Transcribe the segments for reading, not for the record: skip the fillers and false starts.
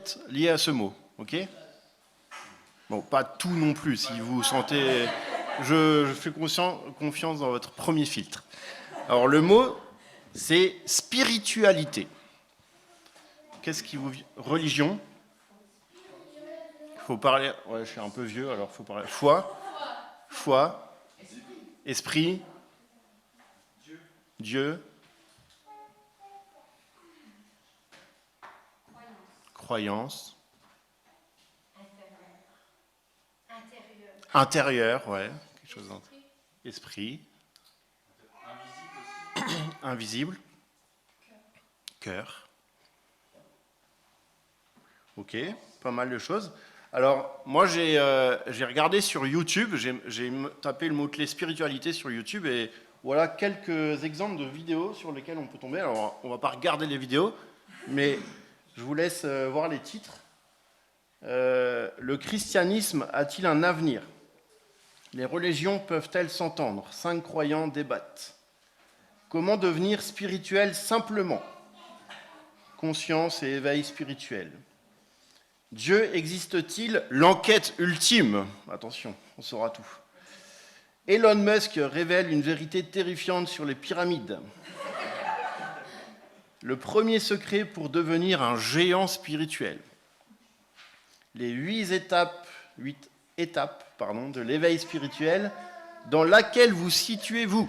tête liées à ce mot, ok? Bon, pas tout non plus, si vous sentez... Je fais confiance dans votre premier filtre. Alors, le mot, c'est spiritualité. Qu'est-ce qui vous... Religion. Il faut parler... Ouais, je suis un peu vieux, alors il faut parler... Foi. Esprit. Dieu. Croyance. Intérieur, ouais. Quelque chose d'intérieur. Esprit. Invisible. Cœur. Ok, pas mal de choses. Alors, moi, j'ai regardé sur YouTube, j'ai tapé le mot-clé spiritualité sur YouTube, et voilà quelques exemples de vidéos sur lesquelles on peut tomber. Alors, on ne va pas regarder les vidéos, mais je vous laisse voir les titres. Le christianisme a-t-il un avenir? Les religions peuvent-elles s'entendre? 5 croyants débattent. Comment devenir spirituel simplement? Conscience et éveil spirituel. Dieu existe-t-il? L'enquête ultime. Attention, on saura tout. Elon Musk révèle une vérité terrifiante sur les pyramides. Le premier secret pour devenir un géant spirituel. Les 8 étapes de l'éveil spirituel, dans laquelle vous situez-vous?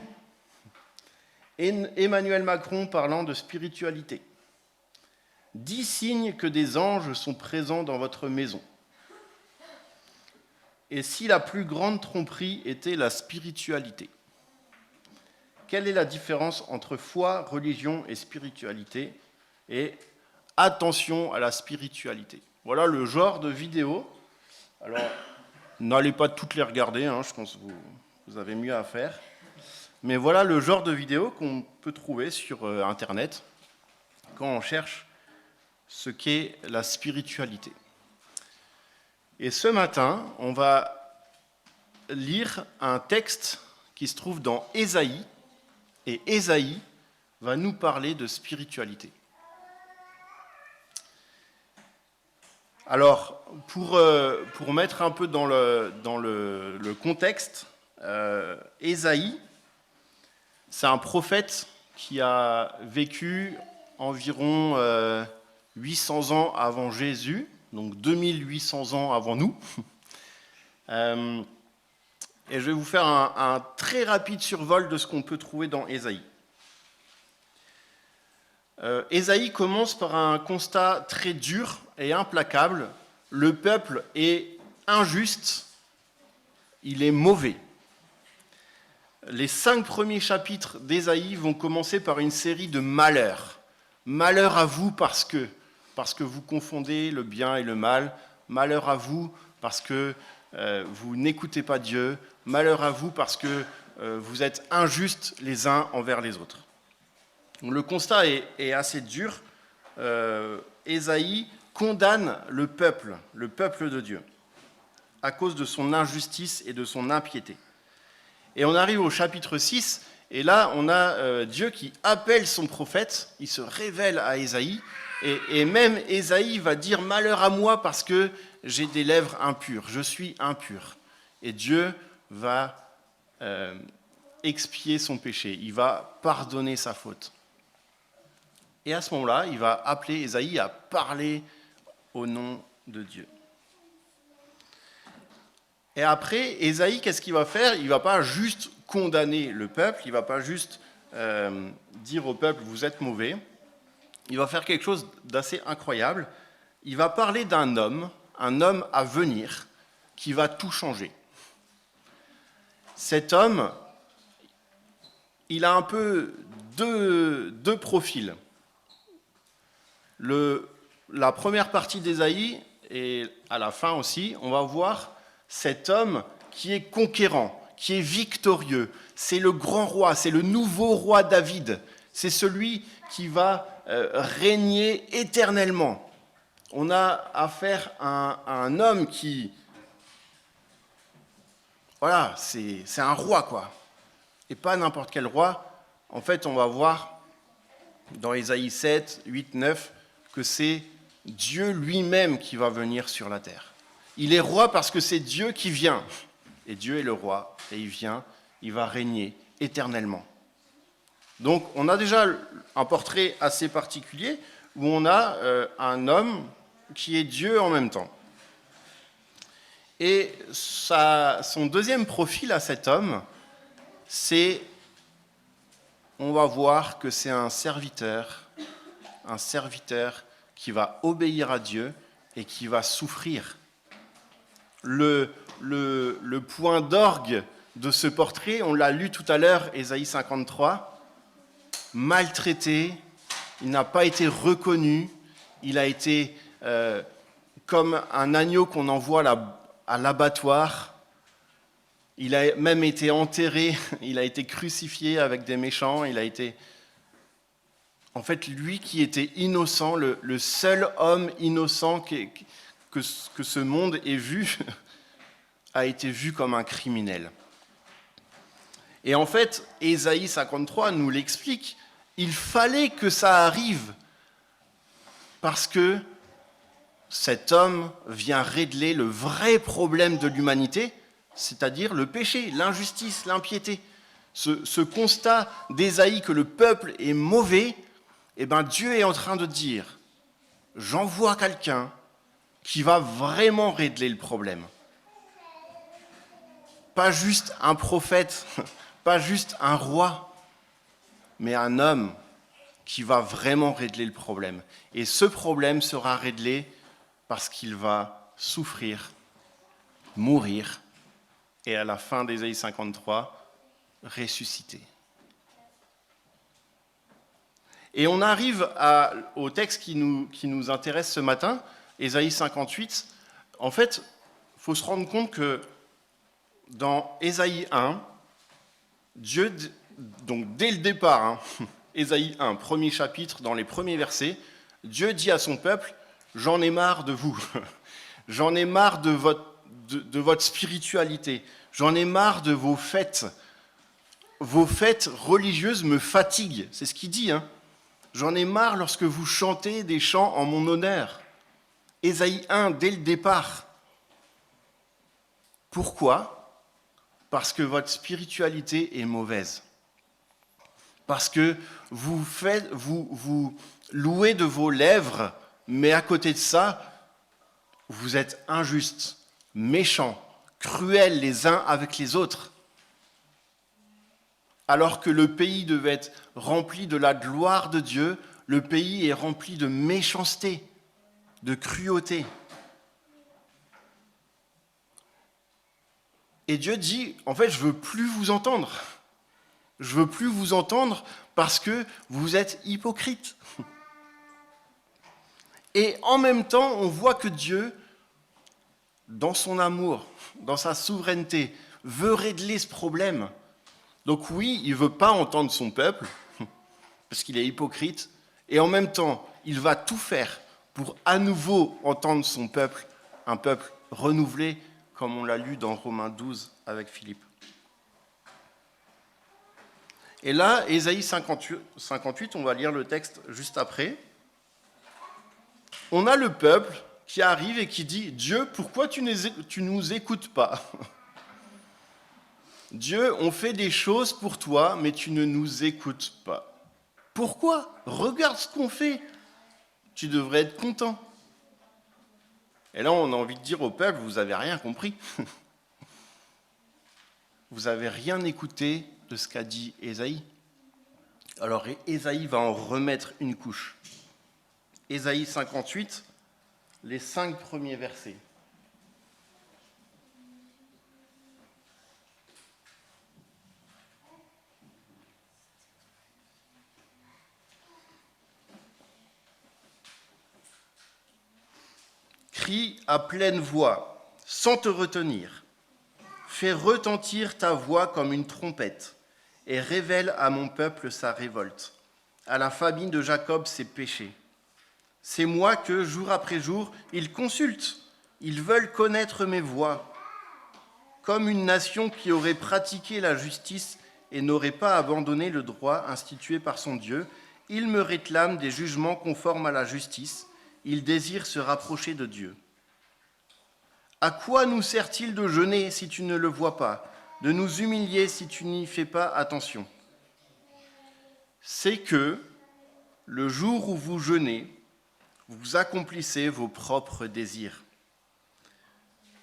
Emmanuel Macron parlant de spiritualité. 10 signes que des anges sont présents dans votre maison. Et si la plus grande tromperie était la spiritualité? Quelle est la différence entre foi, religion et spiritualité? Et attention à la spiritualité. Voilà le genre de vidéo. Alors, n'allez pas toutes les regarder, hein, je pense que vous avez mieux à faire. Mais voilà le genre de vidéo qu'on peut trouver sur Internet quand on cherche ce qu'est la spiritualité. Et ce matin, on va lire un texte qui se trouve dans Ésaïe, et Ésaïe va nous parler de spiritualité. Alors, pour mettre un peu dans le contexte, Ésaïe, c'est un prophète qui a vécu environ 800 ans avant Jésus, donc 2800 ans avant nous. Et je vais vous faire un très rapide survol de ce qu'on peut trouver dans Ésaïe. Ésaïe commence par un constat très dur et implacable. Le peuple est injuste, il est mauvais. Les 5 premiers chapitres d'Ésaïe vont commencer par une série de malheurs. Malheur à vous parce que vous confondez le bien et le mal. Malheur à vous parce que vous n'écoutez pas Dieu. Malheur à vous parce que vous êtes injustes les uns envers les autres. Donc, le constat est assez dur. Ésaïe condamne le peuple de Dieu, à cause de son injustice et de son impiété. Et on arrive au chapitre 6, et là, on a Dieu qui appelle son prophète, il se révèle à Ésaïe, et même Ésaïe va dire « Malheur à moi parce que j'ai des lèvres impures, je suis impur ». Et Dieu va expier son péché, il va pardonner sa faute. Et à ce moment-là, il va appeler Ésaïe à parler au nom de Dieu. Et après, Ésaïe, qu'est-ce qu'il va faire? Il ne va pas juste condamner le peuple, il ne va pas juste dire au peuple « vous êtes mauvais ». Il va faire quelque chose d'assez incroyable. Il va parler d'un homme, un homme à venir, qui va tout changer. Cet homme, il a un peu deux profils. La première partie d'Ésaïe, et à la fin aussi, on va voir cet homme qui est conquérant, qui est victorieux. C'est le grand roi, c'est le nouveau roi David. C'est celui qui va régner éternellement. On a affaire à un homme qui... Voilà, c'est un roi, quoi. Et pas n'importe quel roi. En fait, on va voir dans Ésaïe 7, 8, 9, que c'est Dieu lui-même qui va venir sur la terre. Il est roi parce que c'est Dieu qui vient. Et Dieu est le roi, et il vient, il va régner éternellement. Donc on a déjà un portrait assez particulier où on a un homme qui est Dieu en même temps. Et son deuxième profil à cet homme, c'est, on va voir que c'est un serviteur qui va obéir à Dieu et qui va souffrir. Le point d'orgue de ce portrait, on l'a lu tout à l'heure, Ésaïe 53, maltraité, il n'a pas été reconnu, il a été comme un agneau qu'on envoie à l'abattoir, il a même été enterré, il a été crucifié avec des méchants, il a été... En fait, lui qui était innocent, le seul homme innocent que ce monde ait vu, a été vu comme un criminel. Et en fait, Ésaïe 53 nous l'explique, il fallait que ça arrive, parce que cet homme vient régler le vrai problème de l'humanité, c'est-à-dire le péché, l'injustice, l'impiété. Ce constat d'Ésaïe que le peuple est mauvais, eh ben Dieu est en train de dire, j'envoie quelqu'un qui va vraiment régler le problème. Pas juste un prophète, pas juste un roi, mais un homme qui va vraiment régler le problème. Et ce problème sera réglé parce qu'il va souffrir, mourir, et à la fin d'Ésaïe 53, ressusciter. Et on arrive au texte qui nous intéresse ce matin, Ésaïe 58. En fait, il faut se rendre compte que dans Ésaïe 1, Dieu, donc dès le départ, Ésaïe 1, premier chapitre, dans les premiers versets, Dieu dit à son peuple, j'en ai marre de vous, j'en ai marre de votre spiritualité, j'en ai marre de vos fêtes religieuses me fatiguent, c'est ce qu'il dit, J'en ai marre lorsque vous chantez des chants en mon honneur. Ésaïe 1, dès le départ. Pourquoi ? Parce que votre spiritualité est mauvaise. Parce que vous louez de vos lèvres, mais à côté de ça, vous êtes injustes, méchants, cruels les uns avec les autres. Alors que le pays devait être rempli de la gloire de Dieu, le pays est rempli de méchanceté, de cruauté. Et Dieu dit, en fait, je ne veux plus vous entendre. Je ne veux plus vous entendre parce que vous êtes hypocrites. Et en même temps, on voit que Dieu, dans son amour, dans sa souveraineté, veut régler ce problème. Donc oui, il ne veut pas entendre son peuple, parce qu'il est hypocrite, et en même temps, il va tout faire pour à nouveau entendre son peuple, un peuple renouvelé, comme on l'a lu dans Romains 12 avec Philippe. Et là, Ésaïe 58, on va lire le texte juste après. On a le peuple qui arrive et qui dit « Dieu, pourquoi tu nous écoutes pas ?» Dieu, on fait des choses pour toi, mais tu ne nous écoutes pas. Pourquoi ? Regarde ce qu'on fait. Tu devrais être content. Et là, on a envie de dire au peuple, vous n'avez rien compris. Vous n'avez rien écouté de ce qu'a dit Ésaïe. Alors Ésaïe va en remettre une couche. Ésaïe 58, les 5 premiers versets. Crie à pleine voix, sans te retenir. Fais retentir ta voix comme une trompette et révèle à mon peuple sa révolte, à la famille de Jacob ses péchés. C'est moi que, jour après jour, ils consultent. Ils veulent connaître mes voies. Comme une nation qui aurait pratiqué la justice et n'aurait pas abandonné le droit institué par son Dieu, ils me réclament des jugements conformes à la justice il désire se rapprocher de Dieu. À quoi nous sert-il de jeûner si tu ne le vois pas, de nous humilier si tu n'y fais pas attention ? C'est que le jour où vous jeûnez, vous accomplissez vos propres désirs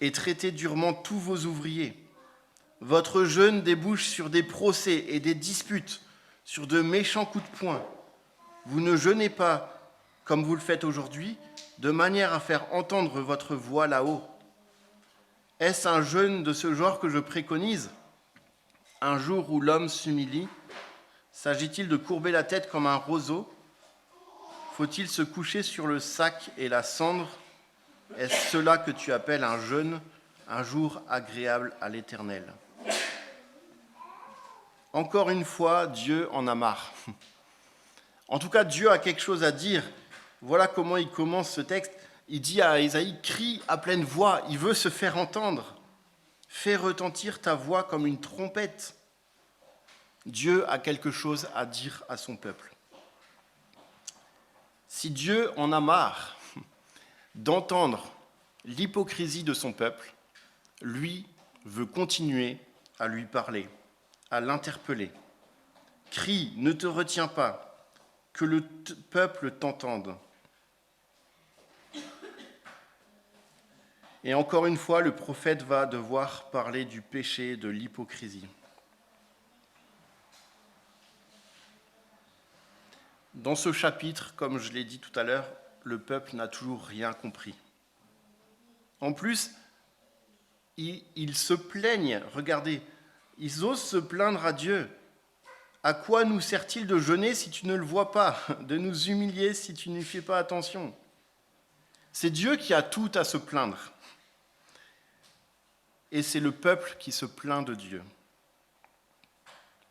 et traitez durement tous vos ouvriers. Votre jeûne débouche sur des procès et des disputes, sur de méchants coups de poing. Vous ne jeûnez pas, comme vous le faites aujourd'hui, de manière à faire entendre votre voix là-haut. Est-ce un jeûne de ce genre que je préconise ? Un jour où l'homme s'humilie, s'agit-il de courber la tête comme un roseau ? Faut-il se coucher sur le sac et la cendre ? Est-ce cela que tu appelles un jeûne, un jour agréable à l'Éternel ? Encore une fois, Dieu en a marre. En tout cas, Dieu a quelque chose à dire. Voilà comment il commence ce texte. Il dit à Ésaïe, crie à pleine voix, il veut se faire entendre. Fais retentir ta voix comme une trompette. Dieu a quelque chose à dire à son peuple. Si Dieu en a marre d'entendre l'hypocrisie de son peuple, lui veut continuer à lui parler, à l'interpeller. Crie, ne te retiens pas, que le peuple t'entende. Et encore une fois, le prophète va devoir parler du péché, de l'hypocrisie. Dans ce chapitre, comme je l'ai dit tout à l'heure, le peuple n'a toujours rien compris. En plus, ils se plaignent, regardez, ils osent se plaindre à Dieu. À quoi nous sert-il de jeûner si tu ne le vois pas, de nous humilier si tu n'y fais pas attention ? C'est Dieu qui a tout à se plaindre. Et c'est le peuple qui se plaint de Dieu.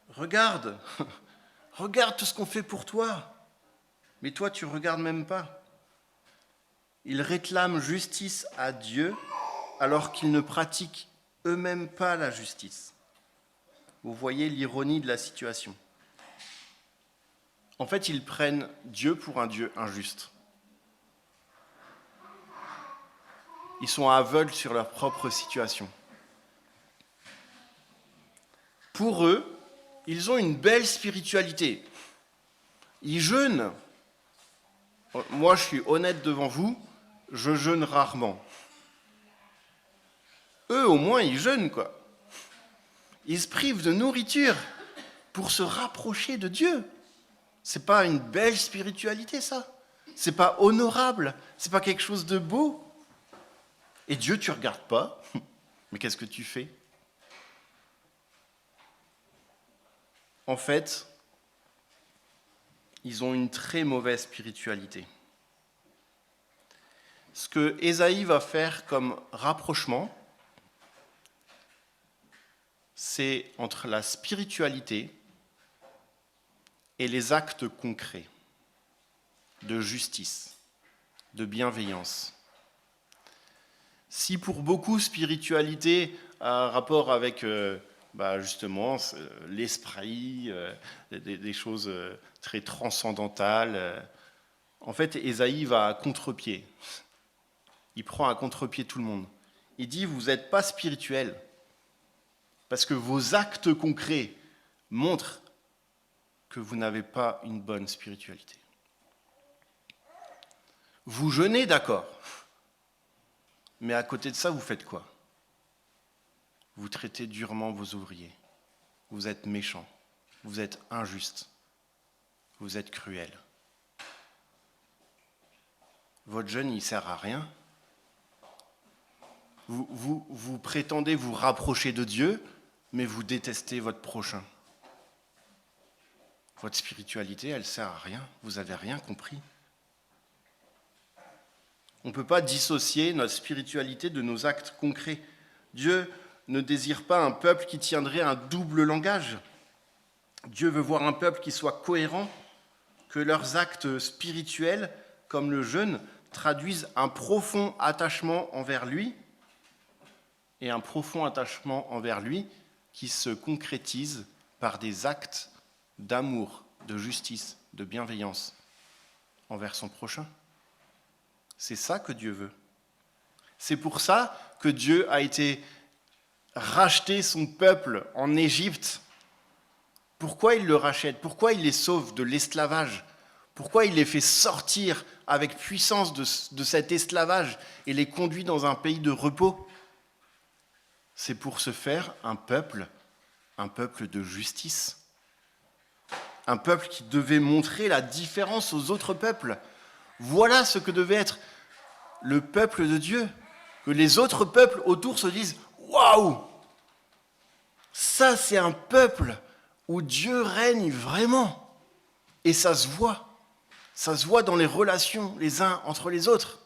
Regarde, regarde tout ce qu'on fait pour toi. Mais toi, tu ne regardes même pas. Ils réclament justice à Dieu alors qu'ils ne pratiquent eux-mêmes pas la justice. Vous voyez l'ironie de la situation. En fait, ils prennent Dieu pour un Dieu injuste. Ils sont aveugles sur leur propre situation. Pour eux, ils ont une belle spiritualité. Ils jeûnent. Moi, je suis honnête devant vous, je jeûne rarement. Eux, au moins, ils jeûnent, quoi. Ils se privent de nourriture pour se rapprocher de Dieu. C'est pas une belle spiritualité, ça. C'est pas honorable. C'est pas quelque chose de beau. Et Dieu, tu regardes pas. Mais qu'est-ce que tu fais ? En fait, ils ont une très mauvaise spiritualité. Ce que Ésaïe va faire comme rapprochement, c'est entre la spiritualité et les actes concrets de justice, de bienveillance. Si pour beaucoup, spiritualité a un rapport avec justement l'esprit, des choses très transcendantales, en fait, Ésaïe va à contre-pied. Il prend à contre-pied tout le monde. Il dit, vous n'êtes pas spirituel, parce que vos actes concrets montrent que vous n'avez pas une bonne spiritualité. Vous jeûnez, d'accord, mais à côté de ça, vous faites quoi ? Vous traitez durement vos ouvriers. Vous êtes méchants. Vous êtes injustes. Vous êtes cruels. Votre jeûne, il ne sert à rien. Vous prétendez vous rapprocher de Dieu, mais vous détestez votre prochain. Votre spiritualité, elle ne sert à rien. Vous n'avez rien compris. On ne peut pas dissocier notre spiritualité de nos actes concrets. Dieu ne désire pas un peuple qui tiendrait un double langage. Dieu veut voir un peuple qui soit cohérent, que leurs actes spirituels, comme le jeûne, traduisent un profond attachement envers lui, et un profond attachement envers lui qui se concrétise par des actes d'amour, de justice, de bienveillance envers son prochain. C'est ça que Dieu veut. C'est pour ça que Dieu a été racheter son peuple en Égypte. Pourquoi il le rachète? Pourquoi il les sauve de l'esclavage? Pourquoi il les fait sortir avec puissance de cet esclavage et les conduit dans un pays de repos? C'est pour se faire un peuple de justice. Un peuple qui devait montrer la différence aux autres peuples. Voilà ce que devait être le peuple de Dieu. Que les autres peuples autour se disent « Waouh ! Ça, c'est un peuple où Dieu règne vraiment. » Et ça se voit. Ça se voit dans les relations les uns entre les autres.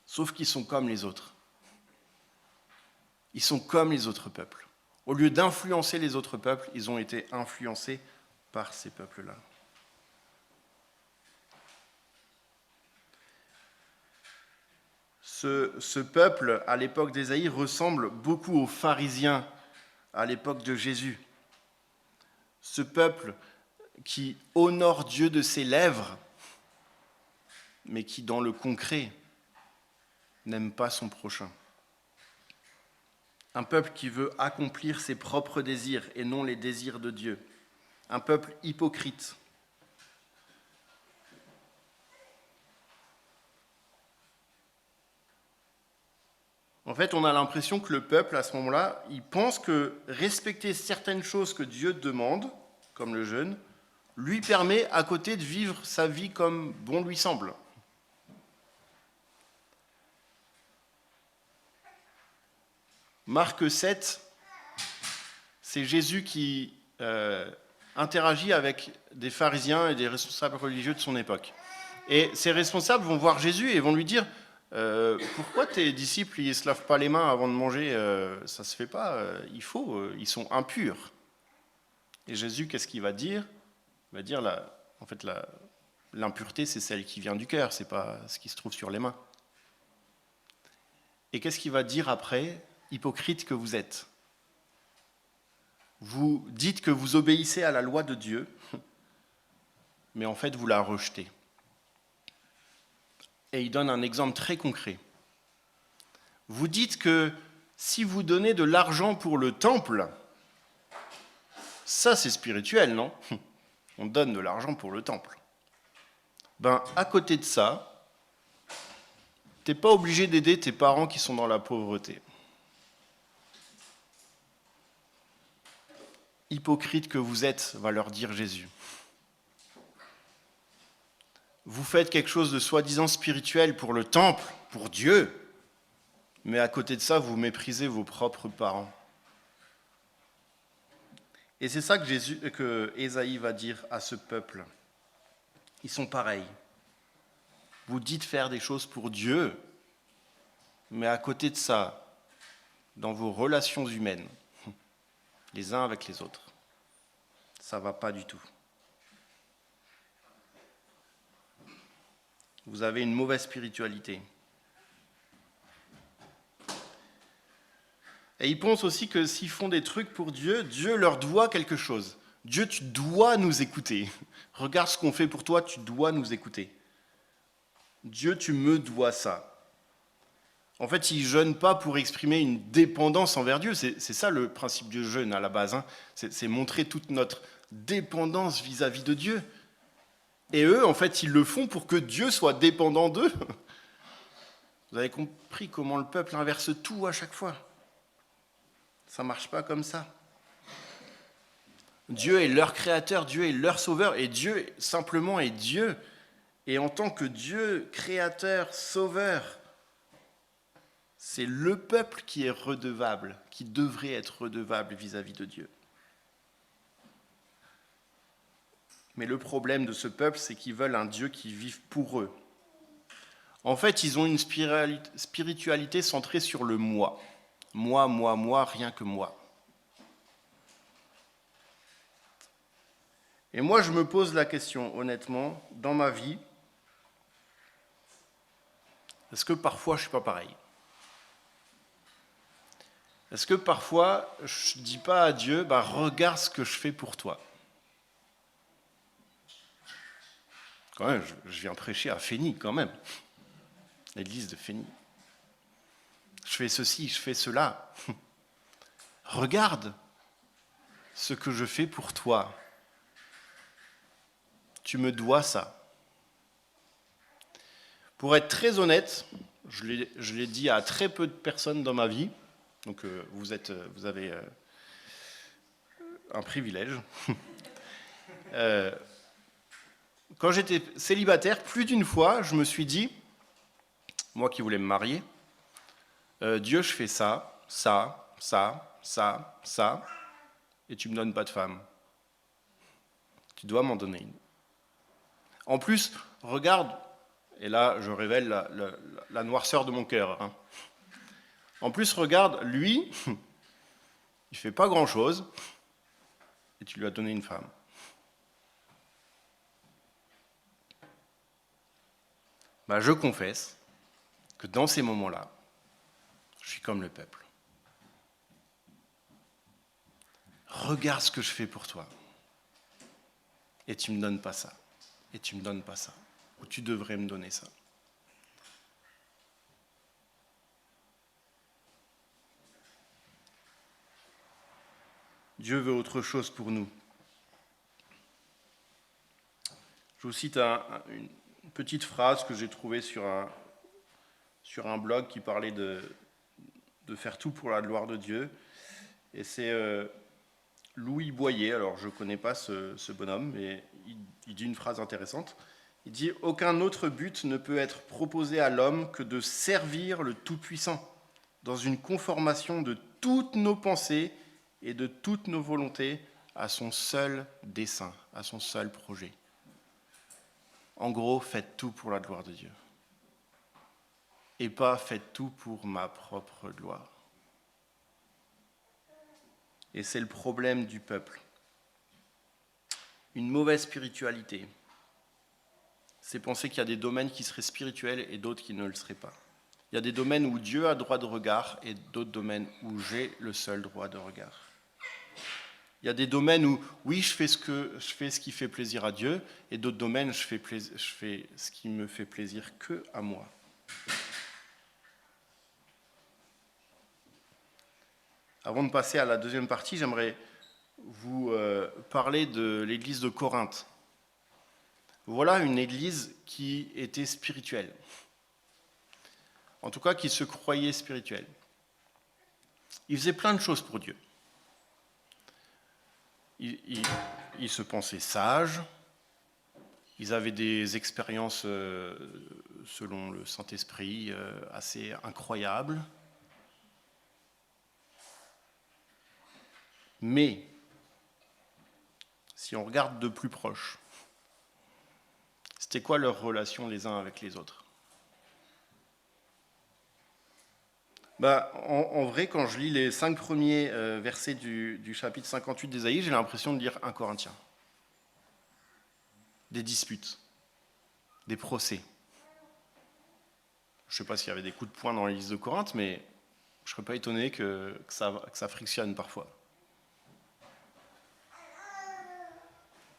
Sauf qu'ils sont comme les autres. Ils sont comme les autres peuples. Au lieu d'influencer les autres peuples, ils ont été influencés par ces peuples-là. Ce peuple, à l'époque d'Ésaïe, ressemble beaucoup aux pharisiens à l'époque de Jésus. Ce peuple qui honore Dieu de ses lèvres, mais qui, dans le concret, n'aime pas son prochain. Un peuple qui veut accomplir ses propres désirs et non les désirs de Dieu. Un peuple hypocrite. En fait, on a l'impression que le peuple, à ce moment-là, il pense que respecter certaines choses que Dieu demande, comme le jeûne, lui permet à côté de vivre sa vie comme bon lui semble. Marc 7, c'est Jésus qui interagit avec des pharisiens et des responsables religieux de son époque. Et ces responsables vont voir Jésus et vont lui dire pourquoi tes disciples ne se lavent pas les mains avant de manger? Ça ne se fait pas, ils sont impurs. Et Jésus, qu'est-ce qu'il va dire? Il va dire, l'impureté, c'est celle qui vient du cœur, ce n'est pas ce qui se trouve sur les mains. Et qu'est-ce qu'il va dire après? Hypocrite que vous êtes. Vous dites que vous obéissez à la loi de Dieu, mais en fait, vous la rejetez. Et il donne un exemple très concret. Vous dites que si vous donnez de l'argent pour le temple, ça c'est spirituel, non? On donne de l'argent pour le temple. À côté de ça, tu n'es pas obligé d'aider tes parents qui sont dans la pauvreté. Hypocrite que vous êtes, va leur dire Jésus. Vous faites quelque chose de soi-disant spirituel pour le temple, pour Dieu, mais à côté de ça, vous méprisez vos propres parents. Et c'est ça que Ésaïe va dire à ce peuple. Ils sont pareils. Vous dites faire des choses pour Dieu, mais à côté de ça, dans vos relations humaines, les uns avec les autres, ça ne va pas du tout. Vous avez une mauvaise spiritualité. Et ils pensent aussi que s'ils font des trucs pour Dieu, Dieu leur doit quelque chose. Dieu, tu dois nous écouter. Regarde ce qu'on fait pour toi, tu dois nous écouter. Dieu, tu me dois ça. En fait, ils ne jeûnent pas pour exprimer une dépendance envers Dieu. C'est ça le principe du jeûne à la base. C'est montrer toute notre dépendance vis-à-vis de Dieu. Et eux, en fait, ils le font pour que Dieu soit dépendant d'eux. Vous avez compris comment le peuple inverse tout à chaque fois. Ça ne marche pas comme ça. Dieu est leur créateur, Dieu est leur sauveur, et Dieu simplement est Dieu. Et en tant que Dieu, créateur, sauveur, c'est le peuple qui est redevable, qui devrait être redevable vis-à-vis de Dieu. Mais le problème de ce peuple, c'est qu'ils veulent un Dieu qui vive pour eux. En fait, ils ont une spiritualité centrée sur le moi. Moi, moi, moi, rien que moi. Et moi, je me pose la question, honnêtement, dans ma vie, est-ce que parfois je ne suis pas pareil? Est-ce que parfois je ne dis pas à Dieu, regarde ce que je fais pour toi? quand même, je viens prêcher à Fény, quand même. L'église de Fény. Je fais ceci, je fais cela. Regarde ce que je fais pour toi. Tu me dois ça. Pour être très honnête, je l'ai dit à très peu de personnes dans ma vie, donc vous avez un privilège. Quand j'étais célibataire, plus d'une fois, je me suis dit, moi qui voulais me marier, Dieu, je fais ça, ça, ça, ça, ça, et tu ne me donnes pas de femme. Tu dois m'en donner une. En plus, regarde, et là je révèle la noirceur de mon cœur. Hein. En plus, regarde, lui, il fait pas grand-chose, et tu lui as donné une femme. Ben, je confesse que dans ces moments-là, je suis comme le peuple. Regarde ce que je fais pour toi. Et tu ne me donnes pas ça. Et tu ne me donnes pas ça. Ou tu devrais me donner ça. Dieu veut autre chose pour nous. Je vous cite une petite phrase que j'ai trouvée sur un blog qui parlait de faire tout pour la gloire de Dieu. Et c'est Louis Boyer, alors je ne connais pas ce bonhomme, mais il dit une phrase intéressante. Il dit « Aucun autre but ne peut être proposé à l'homme que de servir le Tout-Puissant, dans une conformation de toutes nos pensées et de toutes nos volontés à son seul dessein, à son seul projet. » En gros, faites tout pour la gloire de Dieu. Et pas faites tout pour ma propre gloire. Et c'est le problème du peuple. Une mauvaise spiritualité, c'est penser qu'il y a des domaines qui seraient spirituels et d'autres qui ne le seraient pas. Il y a des domaines où Dieu a droit de regard et d'autres domaines où j'ai le seul droit de regard. Il y a des domaines où, oui, je fais ce qui fait plaisir à Dieu, et d'autres domaines, je fais ce qui me fait plaisir que à moi. Avant de passer à la deuxième partie, j'aimerais vous parler de l'église de Corinthe. Voilà une église qui était spirituelle. En tout cas, qui se croyait spirituelle. Ils faisaient plein de choses pour Dieu. Ils se pensaient sages, ils avaient des expériences, selon le Saint-Esprit, assez incroyables. Mais, si on regarde de plus proche, c'était quoi leur relation les uns avec les autres ? En vrai, quand je lis les 5 premiers versets du chapitre 58 d'Ésaïe, j'ai l'impression de lire 1 Corinthien. Des disputes, des procès. Je ne sais pas s'il y avait des coups de poing dans l'église de Corinthe, mais je ne serais pas étonné que ça frictionne parfois.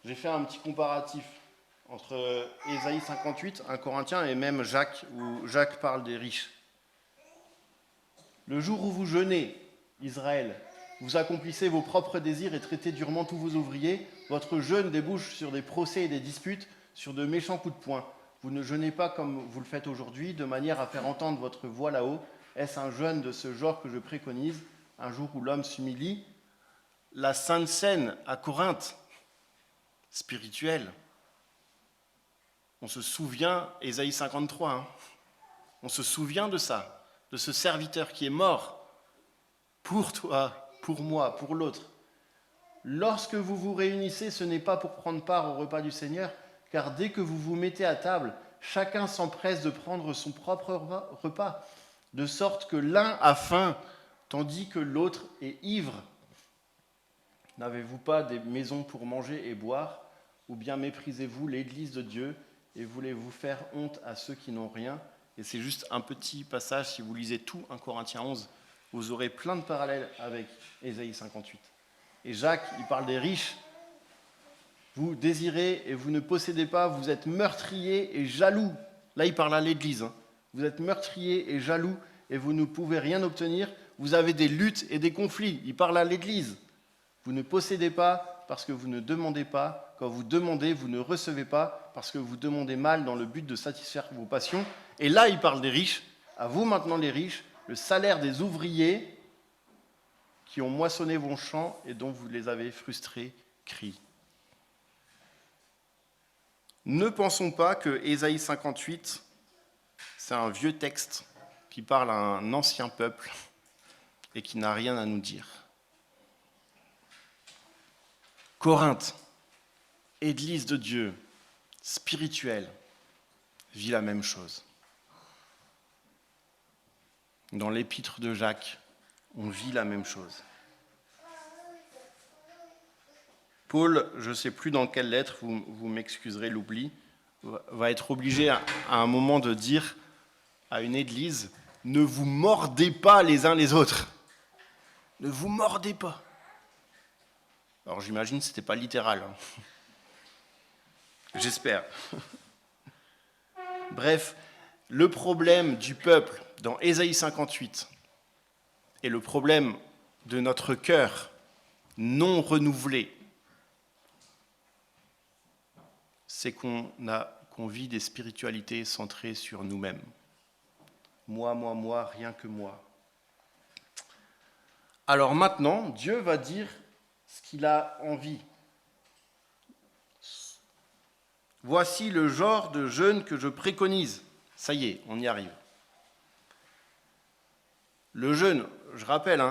J'ai fait un petit comparatif entre Ésaïe 58, 1 Corinthien, et même Jacques, où Jacques parle des riches. Le jour où vous jeûnez, Israël, vous accomplissez vos propres désirs et traitez durement tous vos ouvriers, votre jeûne débouche sur des procès et des disputes, sur de méchants coups de poing. Vous ne jeûnez pas comme vous le faites aujourd'hui, de manière à faire entendre votre voix là-haut. Est-ce un jeûne de ce genre que je préconise, un jour où l'homme s'humilie ? La Sainte Seine à Corinthe, spirituelle. On se souvient, Ésaïe 53, hein, on se souvient de ça. De ce serviteur qui est mort pour toi, pour moi, pour l'autre. Lorsque vous vous réunissez, ce n'est pas pour prendre part au repas du Seigneur, car dès que vous vous mettez à table, chacun s'empresse de prendre son propre repas, de sorte que l'un a faim, tandis que l'autre est ivre. N'avez-vous pas des maisons pour manger et boire, ou bien méprisez-vous l'Église de Dieu et voulez-vous faire honte à ceux qui n'ont rien ? Et c'est juste un petit passage, si vous lisez tout 1 Corinthiens 11, vous aurez plein de parallèles avec Ésaïe 58. Et Jacques, il parle des riches. Vous désirez et vous ne possédez pas, vous êtes meurtrier et jaloux. Là, il parle à l'Église. Vous êtes meurtrier et jaloux et vous ne pouvez rien obtenir. Vous avez des luttes et des conflits. Il parle à l'Église. Vous ne possédez pas parce que vous ne demandez pas. Quand vous demandez, vous ne recevez pas parce que vous demandez mal dans le but de satisfaire vos passions. Et là, il parle des riches. À vous maintenant les riches, le salaire des ouvriers qui ont moissonné vos champs et dont vous les avez frustrés, crient. Ne pensons pas que Ésaïe 58, c'est un vieux texte qui parle à un ancien peuple et qui n'a rien à nous dire. Corinthe, Église de Dieu, spirituelle, vit la même chose. Dans l'épître de Jacques, on vit la même chose. Paul, je ne sais plus dans quelle lettre, vous m'excuserez l'oubli, va être obligé à un moment de dire à une église, ne vous mordez pas les uns les autres. Ne vous mordez pas. Alors j'imagine que ce n'était pas littéral. J'espère. Bref, le problème du peuple dans Ésaïe 58 et le problème de notre cœur non renouvelé, c'est qu'on vit des spiritualités centrées sur nous-mêmes. Moi, rien que moi. Alors maintenant, Dieu va dire ce qu'il a envie. Voici le genre de jeûne que je préconise. Ça y est, on y arrive. Le jeûne, je rappelle,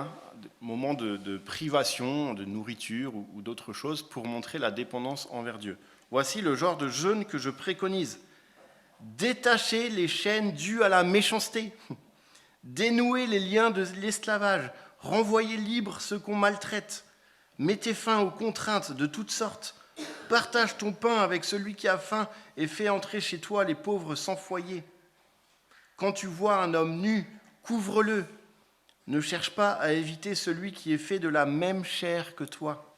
moment de privation, de nourriture ou d'autres choses pour montrer la dépendance envers Dieu. Voici le genre de jeûne que je préconise. Détacher les chaînes dues à la méchanceté, dénouer les liens de l'esclavage, renvoyer libres ceux qu'on maltraite, mettez fin aux contraintes de toutes sortes, partage ton pain avec celui qui a faim et fais entrer chez toi les pauvres sans foyer. Quand tu vois un homme nu, couvre-le. Ne cherche pas à éviter celui qui est fait de la même chair que toi.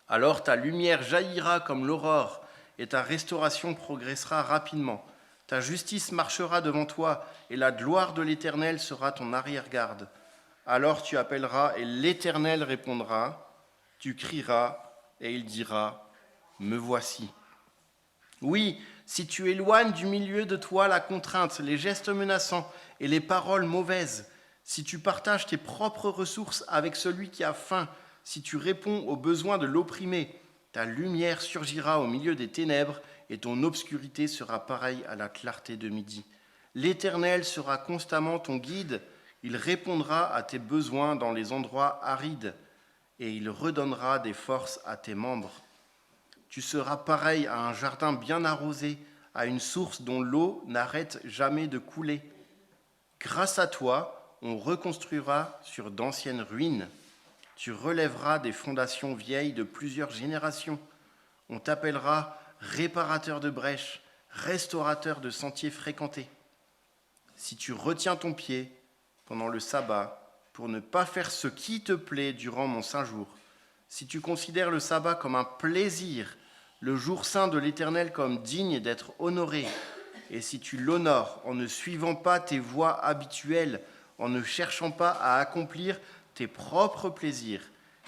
Alors ta lumière jaillira comme l'aurore et ta restauration progressera rapidement. Ta justice marchera devant toi et la gloire de l'Éternel sera ton arrière-garde. Alors tu appelleras et l'Éternel répondra. Tu crieras et il dira « Me voici ». Oui, si tu éloignes du milieu de toi la contrainte, les gestes menaçants et les paroles mauvaises, si tu partages tes propres ressources avec celui qui a faim, si tu réponds aux besoins de l'opprimé, ta lumière surgira au milieu des ténèbres et ton obscurité sera pareille à la clarté de midi. L'Éternel sera constamment ton guide, il répondra à tes besoins dans les endroits arides et il redonnera des forces à tes membres. Tu seras pareil à un jardin bien arrosé, à une source dont l'eau n'arrête jamais de couler. Grâce à toi, on reconstruira sur d'anciennes ruines. Tu relèveras des fondations vieilles de plusieurs générations. On t'appellera réparateur de brèches, restaurateur de sentiers fréquentés. Si tu retiens ton pied pendant le sabbat pour ne pas faire ce qui te plaît durant mon saint jour, si tu considères le sabbat comme un plaisir, le jour saint de l'Éternel comme digne d'être honoré, et si tu l'honores en ne suivant pas tes voies habituelles, en ne cherchant pas à accomplir tes propres plaisirs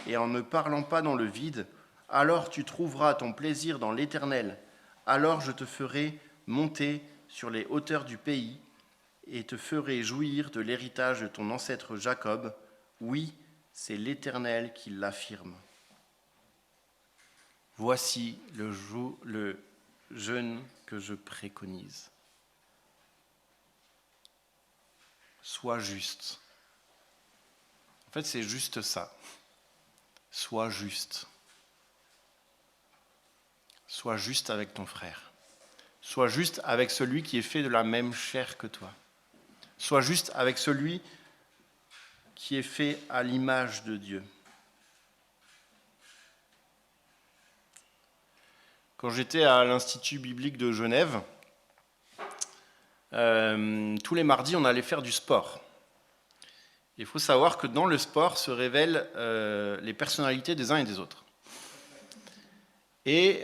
et en ne parlant pas dans le vide, alors tu trouveras ton plaisir dans l'Éternel. Alors je te ferai monter sur les hauteurs du pays et te ferai jouir de l'héritage de ton ancêtre Jacob. Oui, c'est l'Éternel qui l'affirme. Voici le jeûne que je préconise. Sois juste. En fait, c'est juste ça. Sois juste. Sois juste avec ton frère. Sois juste avec celui qui est fait de la même chair que toi. Sois juste avec celui qui est fait à l'image de Dieu. Quand j'étais à l'Institut biblique de Genève, tous les mardis, on allait faire du sport. Il faut savoir que dans le sport se révèlent les personnalités des uns et des autres. Et,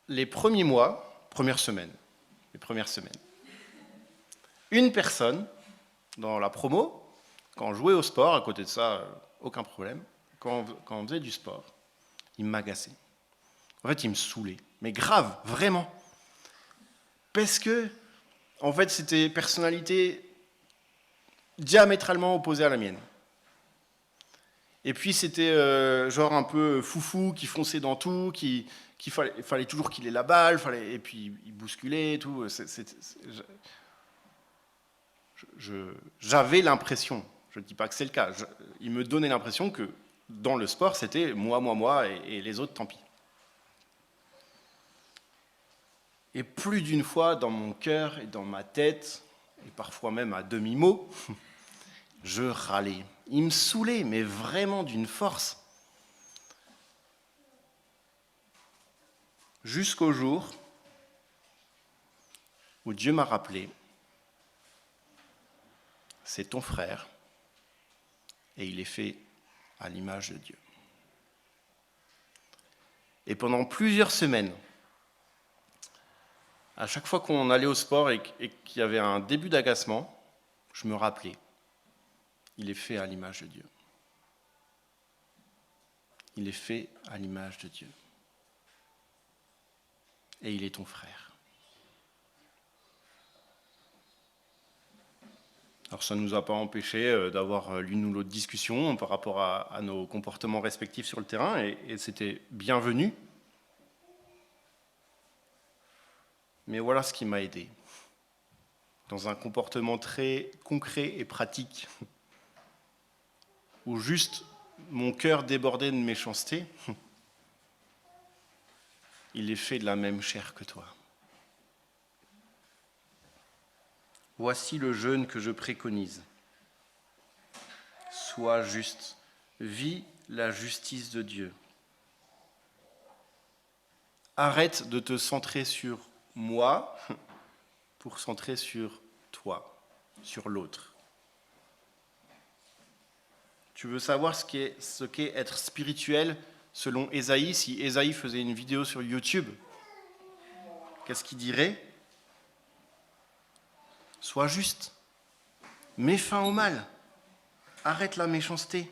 les premiers mois, les premières semaines, une personne dans la promo, quand on jouait au sport, à côté de ça, aucun problème, quand on faisait du sport, il m'agaçait. En fait, il me saoulait. Mais grave, vraiment. Parce que, en fait, c'était personnalité diamétralement opposée à la mienne. Et puis, c'était genre un peu foufou, qui fonçait dans tout, qu'il fallait toujours qu'il ait la balle, et puis il bousculait et tout. J'avais l'impression, je ne dis pas que c'est le cas, il me donnait l'impression que dans le sport, c'était moi, et les autres, tant pis. Et plus d'une fois, dans mon cœur et dans ma tête, et parfois même à demi-mot, je râlais. Il me saoulait, mais vraiment d'une force. Jusqu'au jour où Dieu m'a rappelé, c'est ton frère, et il est fait à l'image de Dieu. Et pendant plusieurs semaines, à chaque fois qu'on allait au sport et qu'il y avait un début d'agacement, je me rappelais, il est fait à l'image de Dieu. Il est fait à l'image de Dieu. Et il est ton frère. Alors ça ne nous a pas empêché d'avoir l'une ou l'autre discussion par rapport à nos comportements respectifs sur le terrain, et c'était bienvenu. Mais voilà ce qui m'a aidé. Dans un comportement très concret et pratique, où juste mon cœur débordait de méchanceté, il est fait de la même chair que toi. Voici le jeûne que je préconise. Sois juste, vis la justice de Dieu. Arrête de te centrer sur moi pour centrer sur toi, sur l'autre. Tu veux savoir ce qu'est être spirituel selon Ésaïe? Si Ésaïe faisait une vidéo sur YouTube, qu'est-ce qu'il dirait? Sois juste, mets fin au mal, arrête la méchanceté.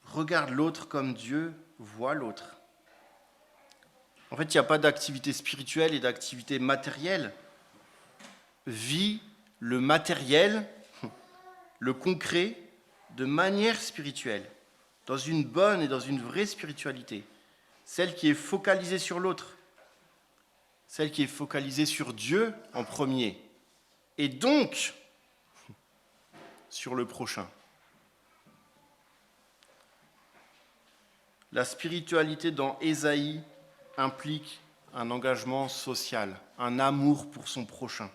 Regarde l'autre comme Dieu voit l'autre. En fait, il n'y a pas d'activité spirituelle et d'activité matérielle. Vis le matériel, le concret, de manière spirituelle, dans une bonne et dans une vraie spiritualité, celle qui est focalisée sur l'autre, celle qui est focalisée sur Dieu en premier, et donc sur le prochain. La spiritualité dans Ésaïe implique un engagement social, un amour pour son prochain.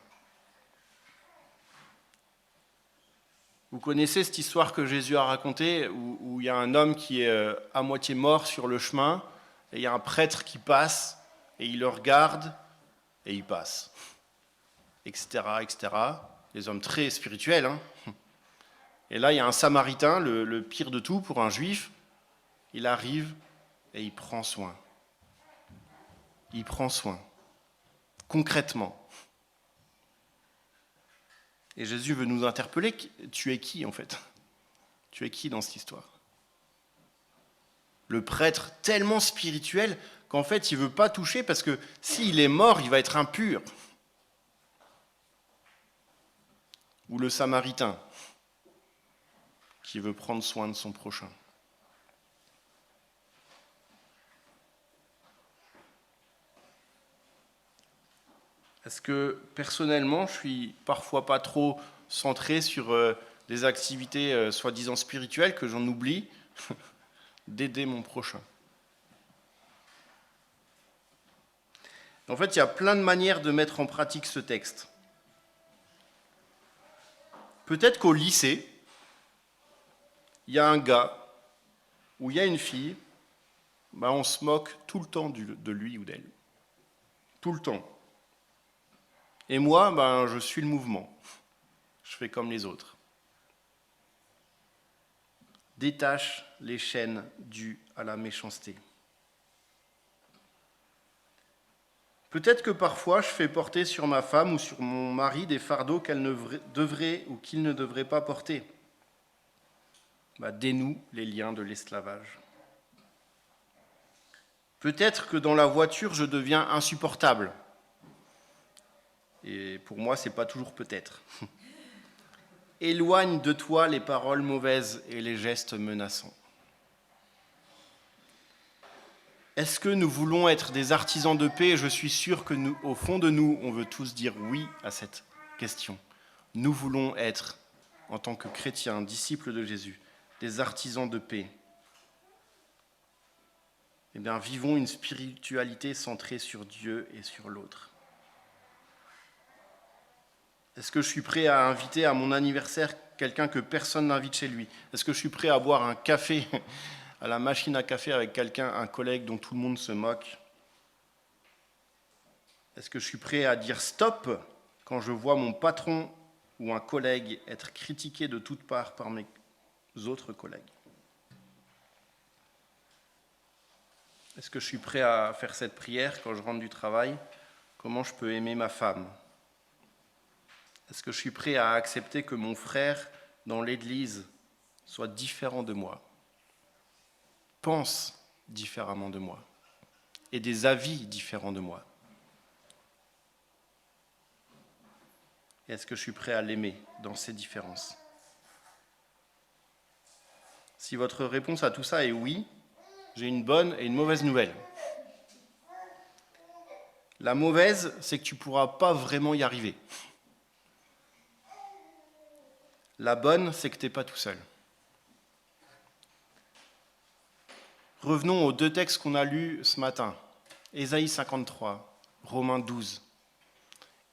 Vous connaissez cette histoire que Jésus a racontée, où il y a un homme qui est à moitié mort sur le chemin, et il y a un prêtre qui passe, et il le regarde, et il passe, etc., etc. Des hommes très spirituels. Hein. Et là, il y a un Samaritain, le pire de tout pour un Juif. Il arrive et il prend soin. Il prend soin, concrètement. Et Jésus veut nous interpeller, tu es qui en fait? Tu es qui dans cette histoire? Le prêtre tellement spirituel qu'en fait il ne veut pas toucher parce que s'il est mort, il va être impur. Ou le Samaritain qui veut prendre soin de son prochain. Est-ce que personnellement, je suis parfois pas trop centré sur des activités soi-disant spirituelles que j'en oublie d'aider mon prochain? En fait, il y a plein de manières de mettre en pratique ce texte. Peut-être qu'au lycée, il y a un gars ou il y a une fille, on se moque tout le temps de lui ou d'elle. Tout le temps. Et moi, je suis le mouvement. Je fais comme les autres. détache les chaînes dues à la méchanceté. Peut-être que parfois je fais porter sur ma femme ou sur mon mari des fardeaux qu'elle ne devrait ou qu'il ne devrait pas porter. Dénoue les liens de l'esclavage. Peut-être que dans la voiture, je deviens insupportable. Et pour moi, ce n'est pas toujours peut-être. Éloigne de toi les paroles mauvaises et les gestes menaçants. Est-ce que nous voulons être des artisans de paix ? Je suis sûr que nous, au fond de nous, on veut tous dire oui à cette question. Nous voulons être, en tant que chrétiens, disciples de Jésus, des artisans de paix. Eh bien, vivons une spiritualité centrée sur Dieu et sur l'autre. Est-ce que je suis prêt à inviter à mon anniversaire quelqu'un que personne n'invite chez lui ? Est-ce que je suis prêt à boire un café à la machine à café avec quelqu'un, un collègue dont tout le monde se moque ? Est-ce que je suis prêt à dire stop quand je vois mon patron ou un collègue être critiqué de toutes parts par mes autres collègues ? Est-ce que je suis prêt à faire cette prière quand je rentre du travail ? Comment je peux aimer ma femme ? Est-ce que je suis prêt à accepter que mon frère dans l'Église soit différent de moi, pense différemment de moi, ait des avis différents de moi ? Et est-ce que je suis prêt à l'aimer dans ces différences ? Si votre réponse à tout ça est oui, j'ai une bonne et une mauvaise nouvelle. La mauvaise, c'est que tu ne pourras pas vraiment y arriver. La bonne, c'est que tu n'es pas tout seul. Revenons aux deux textes qu'on a lus ce matin. Ésaïe 53, Romains 12.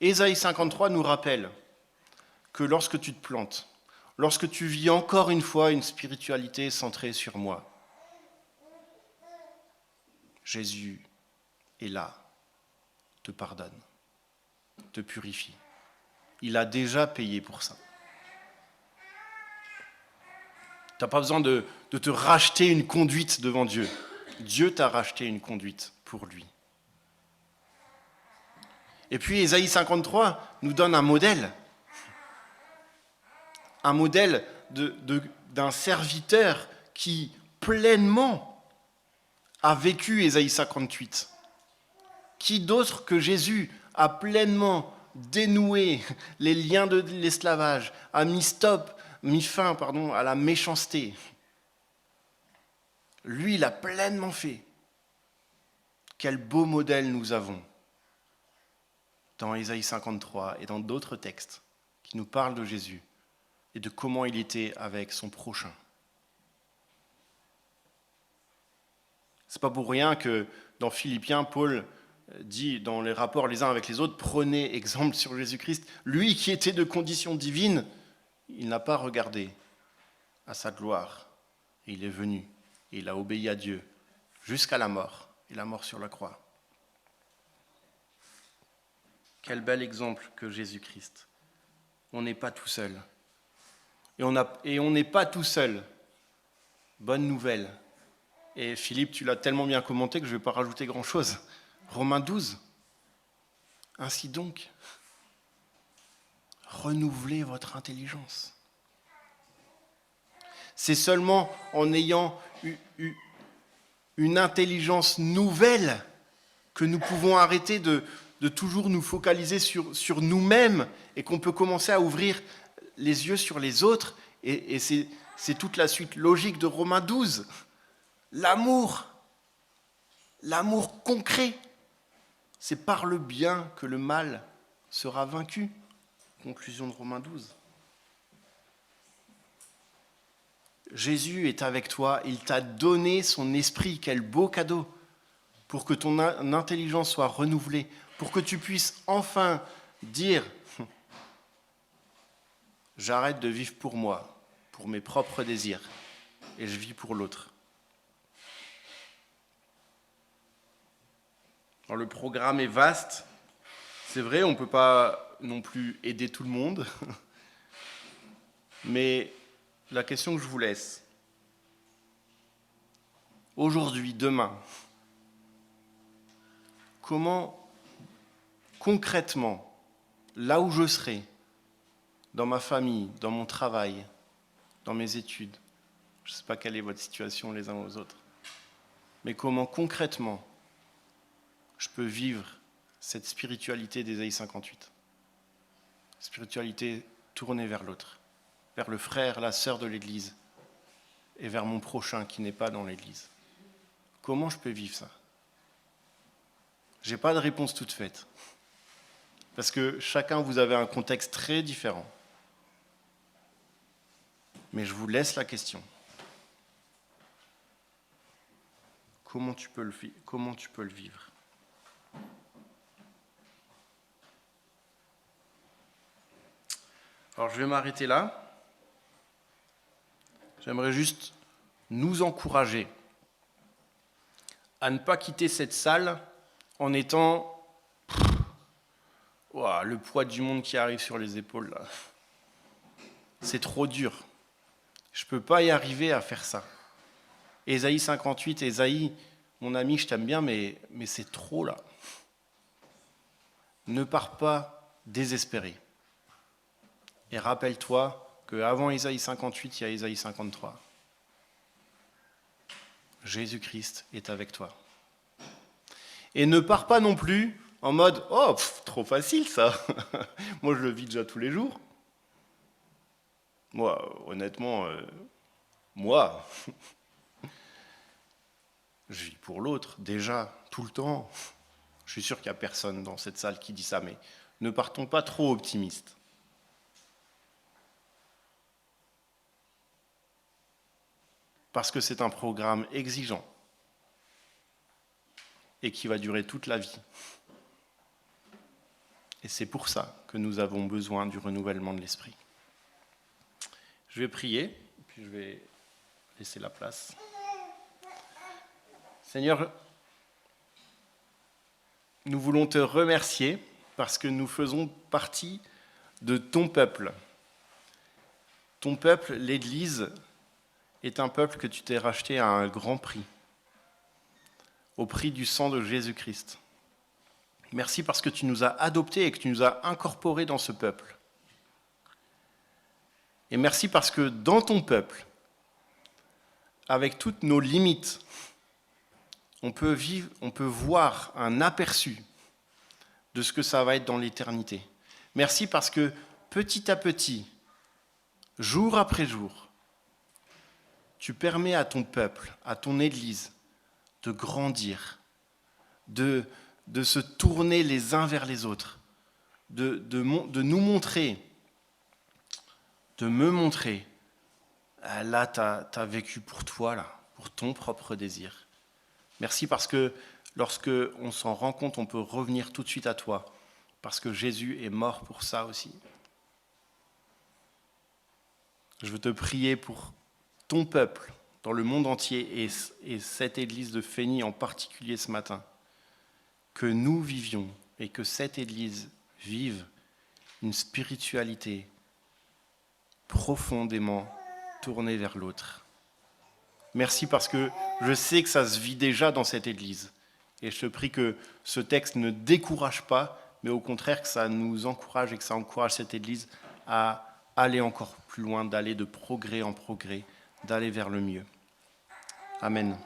Ésaïe 53 nous rappelle que lorsque tu te plantes, lorsque tu vis encore une fois une spiritualité centrée sur moi, Jésus est là, te pardonne, te purifie. Il a déjà payé pour ça. Tu n'as pas besoin de te racheter une conduite devant Dieu. Dieu t'a racheté une conduite pour lui. Et puis Ésaïe 53 nous donne un modèle d'un serviteur qui pleinement a vécu Ésaïe 58. Qui d'autre que Jésus a pleinement dénoué les liens de l'esclavage, a mis fin à la méchanceté. Lui, il a pleinement fait. Quel beau modèle nous avons dans Ésaïe 53 et dans d'autres textes qui nous parlent de Jésus et de comment il était avec son prochain. C'est pas pour rien que dans Philippiens, Paul dit dans les rapports les uns avec les autres, prenez exemple sur Jésus-Christ. Lui qui était de condition divine, il n'a pas regardé à sa gloire. Et il est venu et il a obéi à Dieu jusqu'à la mort, et la mort sur la croix. Quel bel exemple que Jésus-Christ. On n'est pas tout seul. Et on n'est pas tout seul. Bonne nouvelle. Et Philippe, tu l'as tellement bien commenté que je ne vais pas rajouter grand-chose. Romains 12. Ainsi donc, renouvelez votre intelligence. C'est seulement en ayant une intelligence nouvelle que nous pouvons arrêter de toujours nous focaliser sur nous-mêmes et qu'on peut commencer à ouvrir les yeux sur les autres. Et c'est toute la suite logique de Romains 12. L'amour concret, c'est par le bien que le mal sera vaincu. Conclusion de Romains 12. Jésus est avec toi, il t'a donné son esprit, quel beau cadeau, pour que ton intelligence soit renouvelée, pour que tu puisses enfin dire « J'arrête de vivre pour moi, pour mes propres désirs, et je vis pour l'autre. » Alors, le programme est vaste, c'est vrai, on ne peut pas non plus aider tout le monde, mais la question que je vous laisse, aujourd'hui, demain, comment concrètement, là où je serai, dans ma famille, dans mon travail, dans mes études, je ne sais pas quelle est votre situation les uns aux autres, mais comment concrètement je peux vivre cette spiritualité d'Ésaïe 58. Spiritualité tournée vers l'autre, vers le frère, la sœur de l'Église, et vers mon prochain qui n'est pas dans l'Église. Comment je peux vivre ça? Je n'ai pas de réponse toute faite, parce que chacun, vous avez un contexte très différent. Mais je vous laisse la question. Comment tu peux le vivre? Alors je vais m'arrêter là. J'aimerais juste nous encourager à ne pas quitter cette salle en étant le poids du monde qui arrive sur les épaules là. C'est trop dur. Je ne peux pas y arriver à faire ça. Ésaïe 58, Ésaïe, mon ami, je t'aime bien, mais c'est trop là. Ne pars pas désespéré. Et rappelle-toi qu'avant Ésaïe 58, il y a Ésaïe 53. Jésus-Christ est avec toi. Et ne pars pas non plus en mode « Oh, trop facile ça !» Moi, je le vis déjà tous les jours. Moi, honnêtement, je vis pour l'autre, déjà, tout le temps. Je suis sûr qu'il n'y a personne dans cette salle qui dit ça, mais ne partons pas trop optimistes. Parce que c'est un programme exigeant et qui va durer toute la vie. Et c'est pour ça que nous avons besoin du renouvellement de l'esprit. Je vais prier, puis je vais laisser la place. Seigneur, nous voulons te remercier parce que nous faisons partie de ton peuple. Ton peuple, l'Église, est un peuple que tu t'es racheté à un grand prix, au prix du sang de Jésus-Christ. Merci parce que tu nous as adoptés et que tu nous as incorporés dans ce peuple. Et merci parce que dans ton peuple, avec toutes nos limites, on peut voir un aperçu de ce que ça va être dans l'éternité. Merci parce que petit à petit, jour après jour, tu permets à ton peuple, à ton Église, de grandir, de se tourner les uns vers les autres, de nous montrer, de me montrer, là, tu as vécu pour toi, là, pour ton propre désir. Merci parce que lorsque on s'en rend compte, on peut revenir tout de suite à toi, parce que Jésus est mort pour ça aussi. Je veux te prier pour ton peuple dans le monde entier et cette église de Fény en particulier ce matin, que nous vivions et que cette église vive une spiritualité profondément tournée vers l'autre. Merci parce que je sais que ça se vit déjà dans cette église. Et je te prie que ce texte ne décourage pas, mais au contraire que ça nous encourage et que ça encourage cette église à aller encore plus loin, d'aller de progrès en progrès, d'aller vers le mieux. Amen.